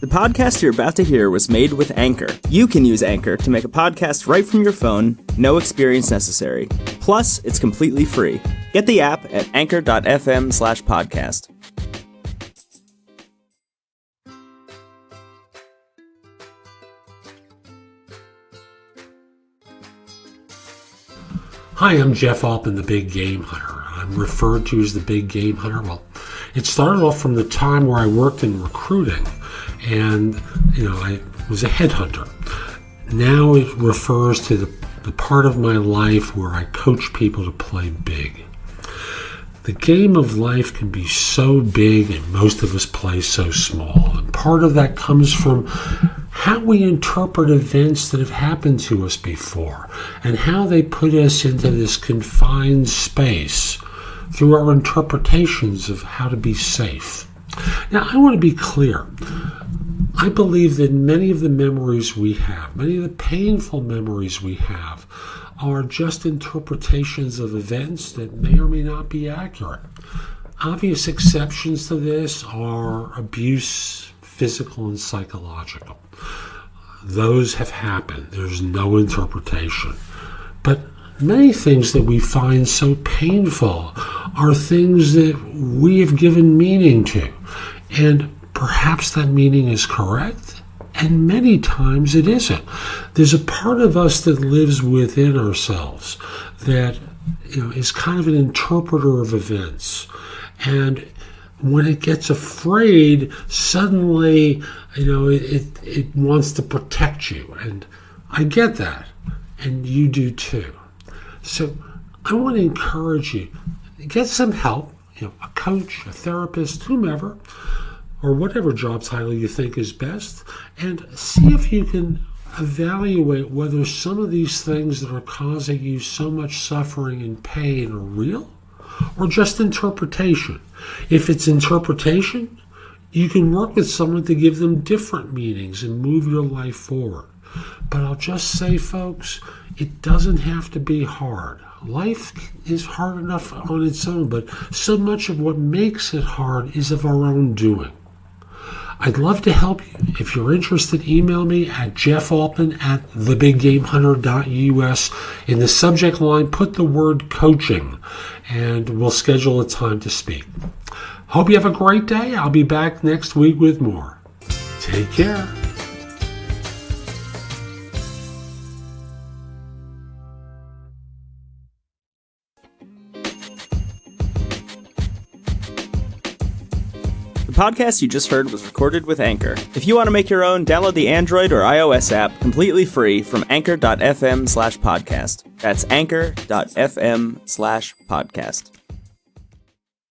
The podcast you're about to hear was made with Anchor. You can use Anchor to make a podcast right from your phone, no experience necessary. Plus, it's completely free. Get the app at anchor.fm/podcast. Hi, I'm Jeff Altman, the Big Game Hunter. I'm referred to as the Big Game Hunter. Well, it started off from the time where I worked in recruiting, and I was a headhunter. Now it refers to the part of my life where I coach people to play big. The game of life can be so big, and most of us play so small. And part of that comes from how we interpret events that have happened to us before, and how they put us into this confined space through our interpretations of how to be safe. Now, I want to be clear. I believe that many of the memories we have, many of the painful memories we have, are just interpretations of events that may or may not be accurate. Obvious exceptions to this are abuse, physical and psychological. Those have happened. There's no interpretation. But many things that we find so painful are things that we have given meaning to. And perhaps that meaning is correct, and many times it isn't. There's a part of us that lives within ourselves that is kind of an interpreter of events. And when it gets afraid, suddenly, it wants to protect you. And I get that. And you do too. So I want to encourage you, get some help, a coach, a therapist, whomever, or whatever job title you think is best, and see if you can evaluate whether some of these things that are causing you so much suffering and pain are real or just interpretation. If it's interpretation, you can work with someone to give them different meanings and move your life forward. But I'll just say, folks, it doesn't have to be hard. Life is hard enough on its own, but so much of what makes it hard is of our own doing. I'd love to help you. If you're interested, email me at jeffaltman@thebiggamehunter.us. In the subject line, put the word coaching, and we'll schedule a time to speak. Hope you have a great day. I'll be back next week with more. Take care. The podcast you just heard was recorded with Anchor. If you want to make your own, download the Android or iOS app completely free from anchor.fm/podcast. That's anchor.fm/podcast.